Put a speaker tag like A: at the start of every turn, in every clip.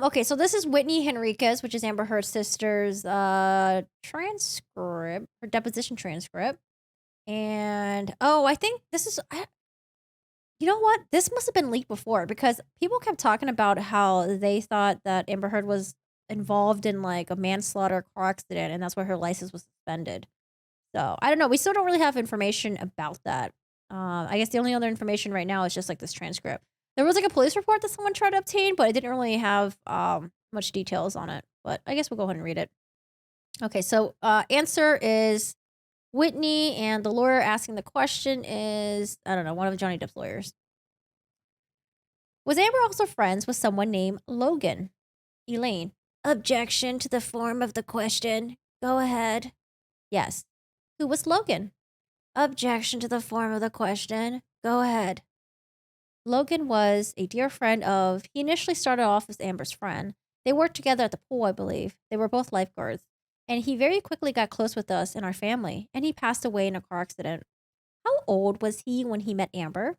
A: Okay, so this is Whitney Henriquez, which is Amber Heard's sister's transcript, her deposition transcript. And I think this is you know what? This must have been leaked before because people kept talking about how they thought that Amber Heard was involved in like a manslaughter car accident and that's why her license was suspended. So, I don't know. We still don't really have information about that. I guess the only other information right now is just like this transcript. There was like a police report that someone tried to obtain, but it didn't really have much details on it. But I guess we'll go ahead and read it. Okay, so answer is Whitney, and the lawyer asking the question is, I don't know, one of Johnny Depp's lawyers. Was Amber also friends with someone named Logan? Elaine. Objection to the form of the question. Go ahead. Yes. Who was Logan? Objection to the form of the question. Go ahead. Logan was a dear friend of, he initially started off as Amber's friend. They worked together at the pool, I believe. They were both lifeguards. And he very quickly got close with us and our family, and he passed away in a car accident. How old was he when he met Amber?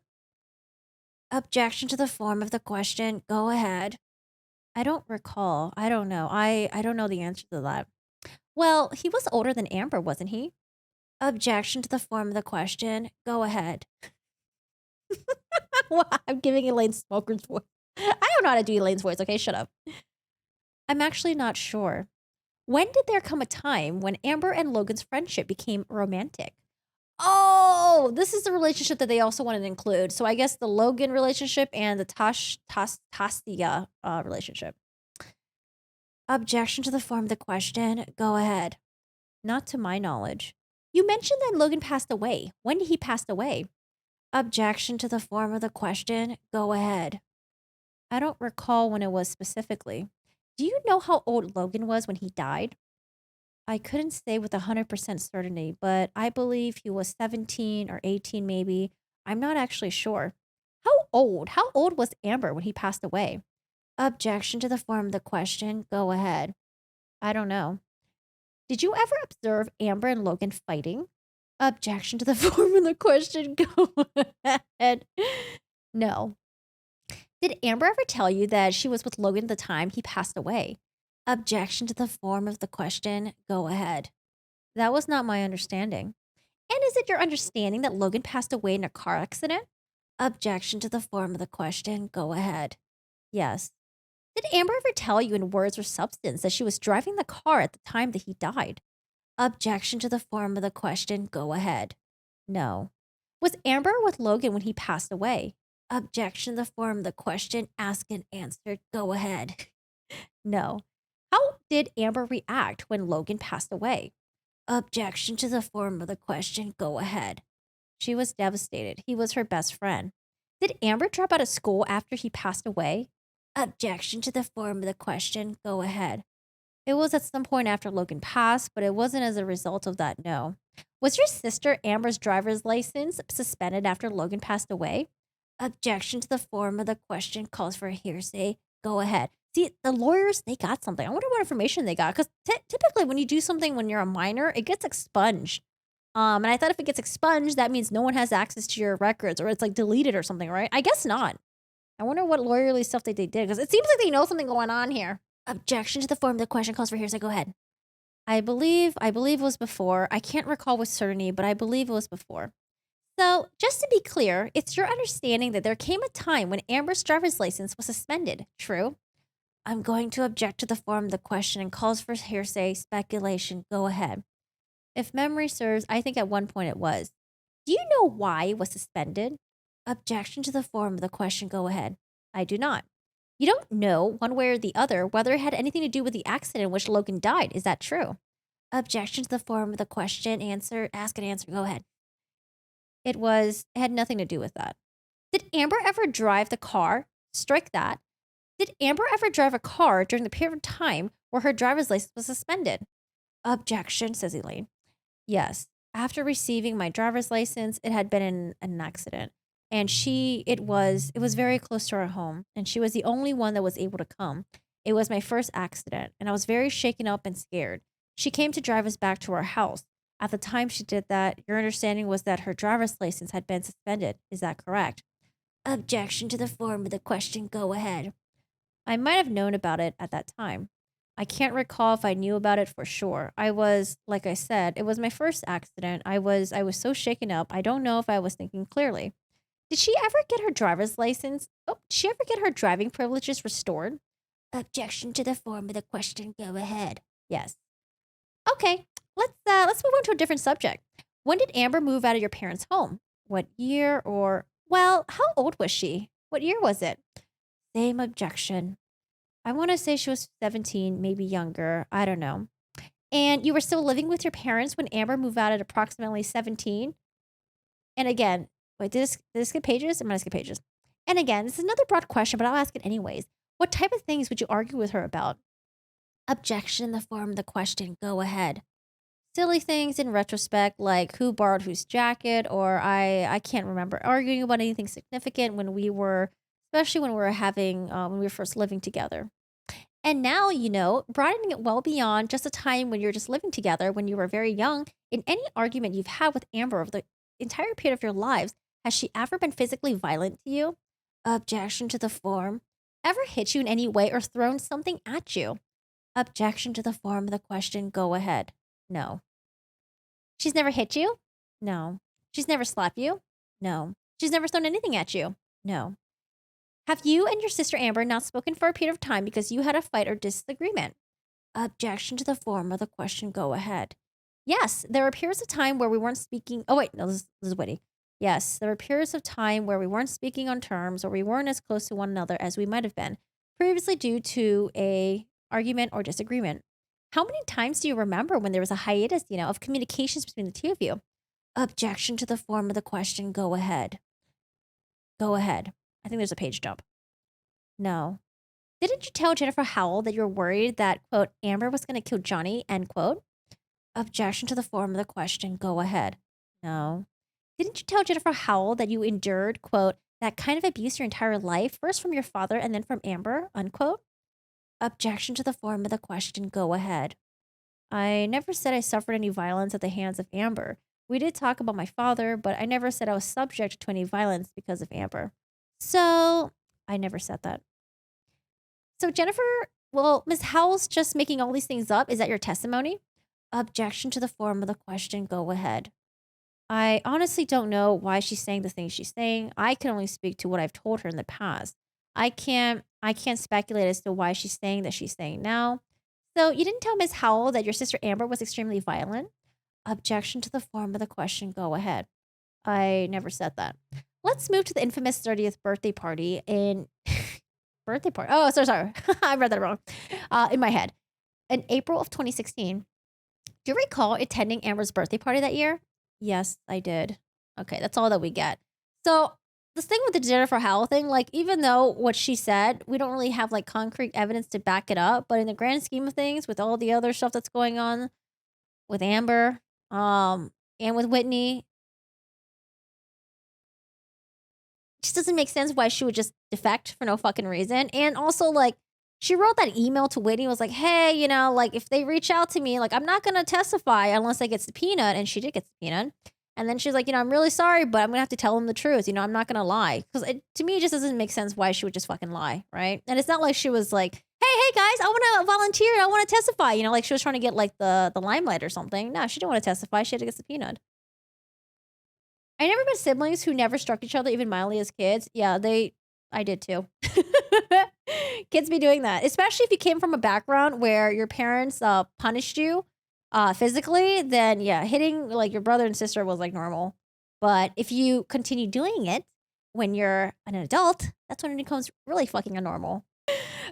A: Objection to the form of the question. Go ahead. I don't recall. I don't know. I don't know the answer to that. Well, he was older than Amber, wasn't he? Objection to the form of the question. Go ahead. Well, I'm giving Elaine Smoker's voice. I don't know how to do Elaine's voice. Okay, shut up. I'm actually not sure. When did there come a time when Amber and Logan's friendship became romantic? Oh, this is the relationship that they also wanted to include. So I guess the Logan relationship and the Tastia relationship. Objection to the form of the question. Go ahead. Not to my knowledge. You mentioned that Logan passed away. When did he pass away? Objection to the form of the question. Go ahead. I don't recall when it was specifically. Do you know how old Logan was when he died? I couldn't say with 100% certainty, but I believe he was 17 or 18 maybe. I'm not actually sure. How old? How old was Amber when he passed away? Objection to the form of the question. Go ahead. I don't know. Did you ever observe Amber and Logan fighting? Objection to the form of the question. Go ahead. No. Did Amber ever tell you that she was with Logan at the time he passed away? Objection to the form of the question. Go ahead. That was not my understanding. And is it your understanding that Logan passed away in a car accident? Objection to the form of the question. Go ahead. Yes. Did Amber ever tell you in words or substance that she was driving the car at the time that he died? Objection to the form of the question. Go ahead. No. Was Amber with Logan when he passed away? Objection to the form of the question. Asked and answered. Go ahead. No. How did Amber react when Logan passed away? Objection to the form of the question. Go ahead. She was devastated. He was her best friend. Did Amber drop out of school after he passed away? Objection to the form of the question. Go ahead. It was at some point after Logan passed, but it wasn't as a result of that, no. Was your sister Amber's driver's license suspended after Logan passed away? Objection to the form of the question calls for a hearsay. Go ahead. See, the lawyers, they got something. I wonder what information they got. Because typically when you do something when you're a minor, it gets expunged. And I thought if it gets expunged, that means no one has access to your records or it's like deleted or something, right? I guess not. I wonder what lawyerly stuff they did because it seems like they know something going on here. Objection to the form of the question calls for hearsay. Go ahead. I believe it was before. I can't recall with certainty, but I believe it was before. So, just to be clear, it's your understanding that there came a time when Amber's driver's license was suspended, true? I'm going to object to the form of the question and calls for hearsay, speculation. Go ahead. If memory serves, I think at one point it was. Do you know why it was suspended? Objection to the form of the question. Go ahead. I do not. You don't know, one way or the other, whether it had anything to do with the accident in which Logan died. Is that true? Objection to the form of the question. Answer. Ask and answer. Go ahead. It had nothing to do with that. Did Amber ever drive the car? Strike that. Did Amber ever drive a car during the period of time where her driver's license was suspended? Objection, says Elaine. Yes. After receiving my driver's license, it had been in an accident. And it was very close to our home. And she was the only one that was able to come. It was my first accident, and I was very shaken up and scared. She came to drive us back to our house. At the time she did that, your understanding was that her driver's license had been suspended. Is that correct? Objection to the form of the question. Go ahead. I might have known about it at that time. I can't recall if I knew about it for sure. I was, like I said, it was my first accident. I was so shaken up. I don't know if I was thinking clearly. Did she ever get her driver's license? Oh, did she ever get her driving privileges restored? Objection to the form of the question. Go ahead. Yes. Okay. Let's move on to a different subject. When did Amber move out of your parents' home? What year or well, how old was she? What year was it? Same objection. I want to say she was 17, maybe younger. I don't know. And you were still living with your parents when Amber moved out at approximately 17? And again, wait, did this skip pages? I'm going to skip pages. And again, this is another broad question, but I'll ask it anyways. What type of things would you argue with her about? Objection in the form of the question. Go ahead. Silly things in retrospect, like who borrowed whose jacket, or I can't remember arguing about anything significant when we were, especially when we were having, when we were first living together. And now, broadening it well beyond just a time when you're just living together, when you were very young, in any argument you've had with Amber over the entire period of your lives, has she ever been physically violent to you? Objection to the form. Ever hit you in any way or thrown something at you? Objection to the form of the question. Go ahead. No. She's never hit you? No. She's never slapped you? No. She's never thrown anything at you? No. Have you and your sister Amber not spoken for a period of time because you had a fight or disagreement? Objection to the form of the question. Go ahead. Yes, there were periods of time where we weren't speaking. Oh, wait, no, this is Whitney. Yes, there were periods of time where we weren't speaking on terms or we weren't as close to one another as we might have been previously due to a argument or disagreement. How many times do you remember when there was a hiatus, of communications between the two of you? Objection to the form of the question. Go ahead. Go ahead. I think there's a page jump. No. Didn't you tell Jennifer Howell that you were worried that, quote, Amber was going to kill Johnny, end quote? Objection to the form of the question. Go ahead. No. Didn't you tell Jennifer Howell that you endured, quote, that kind of abuse your entire life, first from your father and then from Amber, unquote? Objection to the form of the question. Go ahead. I never said I suffered any violence at the hands of Amber. We did talk about my father, but I never said I was subject to any violence because of Amber. So, I never said that. So, Jennifer, well, Ms. Howell's just making all these things up. Is that your testimony? Objection to the form of the question. Go ahead. I honestly don't know why she's saying the things she's saying. I can only speak to what I've told her in the past. I can't speculate as to why she's saying that she's saying now. So, you didn't tell Ms. Howell that your sister Amber was extremely violent? Objection to the form of the question. Go ahead. I never said that. Let's move to the infamous 30th birthday party in birthday party. Oh, sorry. I read that wrong. In my head. In April of 2016. Do you recall attending Amber's birthday party that year? Yes, I did. Okay, that's all that we get. So this thing with the Jennifer Howell thing, like even though what she said, we don't really have like concrete evidence to back it up, but in the grand scheme of things, with all the other stuff that's going on with Amber, and with Whitney, it just doesn't make sense why she would just defect for no fucking reason. And also, like, she wrote that email to Whitney, was like, hey, like, if they reach out to me, like, I'm not going to testify unless I get subpoenaed. And she did get subpoenaed. And then she's like, I'm really sorry, but I'm going to have to tell them the truth. I'm not going to lie. Because to me, it just doesn't make sense why she would just fucking lie, right? And it's not like she was like, hey, guys, I want to volunteer. I want to testify. Like she was trying to get, like, the limelight or something. No, she didn't want to testify. She had to get subpoenaed. I never met siblings who never struck each other even mildly as kids. Yeah, I did too. Kids be doing that, especially if you came from a background where your parents punished you physically. Then yeah, hitting like your brother and sister was like normal. But if you continue doing it when you're an adult, that's when it becomes really fucking abnormal.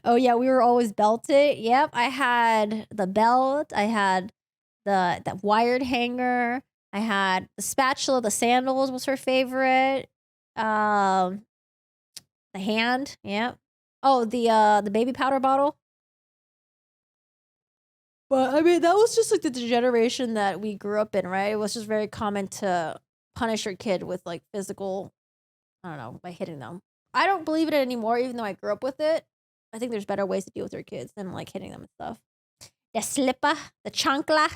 A: Oh yeah, we were always belted. Yep, I had the belt. I had that wired hanger. I had the spatula. The sandals was her favorite. The hand. Yep. Oh, the baby powder bottle. But I mean, that was just like the generation that we grew up in, right? It was just very common to punish your kid with like physical, I don't know, by hitting them. I don't believe in it anymore, even though I grew up with it. I think there's better ways to deal with your kids than like hitting them and stuff. The slipper, the chancleta.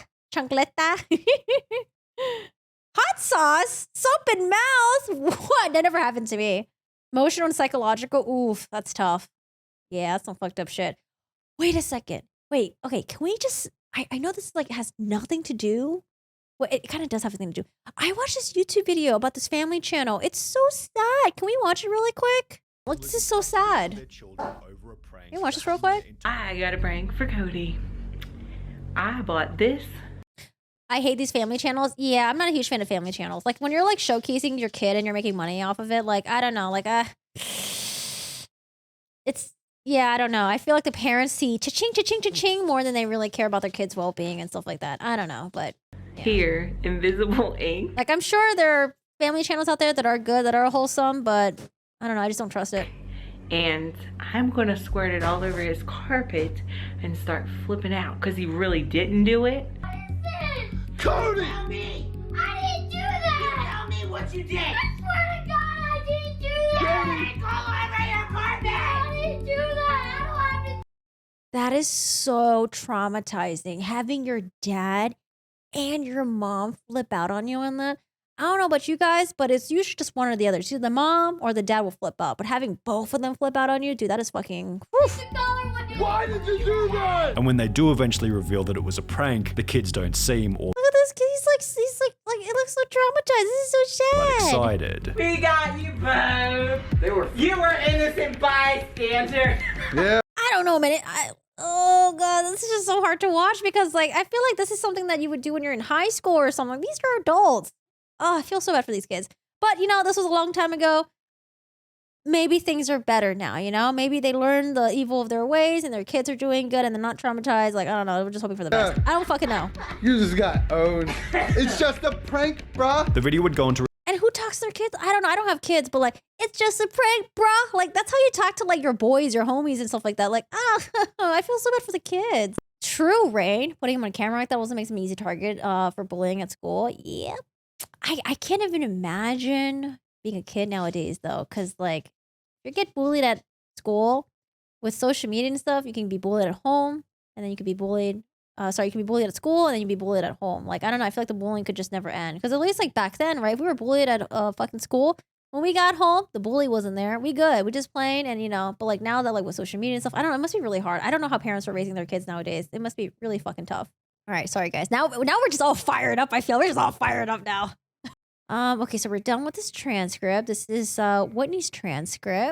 A: Hot sauce, soap and mouth. What? That never happened to me. Emotional and psychological. Oof, that's tough. Yeah, that's some fucked up shit. Wait a second. Wait, okay, can we just I know this like has nothing to do. Well, it kind of does have something to do. I watched this YouTube video about this family channel. It's so sad. Can we watch it really quick? Look, this is so sad. Can you watch this real quick?
B: I got a prank for Cody. I bought this.
A: I hate these family channels. Yeah, I'm not a huge fan of family channels. Like when you're like showcasing your kid and you're making money off of it, like I don't know, like it's yeah, I don't know. I feel like the parents see cha-ching, cha-ching, cha-ching more than they really care about their kids' well-being and stuff like that. I don't know, but yeah.
B: Here, invisible ink.
A: Like I'm sure there are family channels out there that are good, that are wholesome, but I don't know. I just don't trust it.
B: And I'm gonna squirt it all over his carpet and start flipping out because he really didn't do it.
C: Cody!
D: Tell me! I didn't do that!
C: You tell me what you did!
D: I swear to God, I didn't do that!
C: Cody, call over your carpet!
D: I didn't do that! I don't have to.
A: That is so traumatizing. Having your dad and your mom flip out on you on that. I don't know about you guys, but it's usually just one or the other. It's either the mom or the dad will flip out. But having both of them flip out on you, dude, that is fucking. Whew.
C: Why did you do that?
E: And when they do eventually reveal that it was a prank, the kids don't seem all
A: Look at this kid. He's like, it looks so traumatized. This is so
E: that
A: sad.
E: excited.
B: We got you both. You were innocent bystander.
C: Yeah.
A: I don't know, man. Oh god, this is just so hard to watch because like I feel like this is something that you would do when you're in high school or something. These are adults. Oh, I feel so bad for these kids. But you know, this was a long time ago. Maybe things are better now, you know? Maybe they learned the evil of their ways and their kids are doing good and they're not traumatized. Like, I don't know. We're just hoping for the best. I don't fucking know.
C: You just got owned. It's just a prank, bruh.
E: The video would go on to
A: And who talks to their kids? I don't know. I don't have kids, but like, it's just a prank, bruh. Like, that's how you talk to like your boys, your homies and stuff like that. Like, I feel so bad for the kids. True, Rain. Putting him on camera like that also makes him an easy target for bullying at school. Yeah. I can't even imagine being a kid nowadays though. Cause like, if you get bullied at school with social media and stuff, you can be bullied at home and then you can be bullied. You can be bullied at school and then you can be bullied at home. Like, I don't know. I feel like the bullying could just never end. Because at least like back then, right? If we were bullied at fucking school, when we got home, the bully wasn't there. We good. We just playing and you know, but like now that like with social media and stuff, I don't know. It must be really hard. I don't know how parents are raising their kids nowadays. It must be really fucking tough. All right. Sorry guys. Now we're just all fired up. I feel we're just all fired up now. Okay. So we're done with this transcript. This is Whitney's transcript.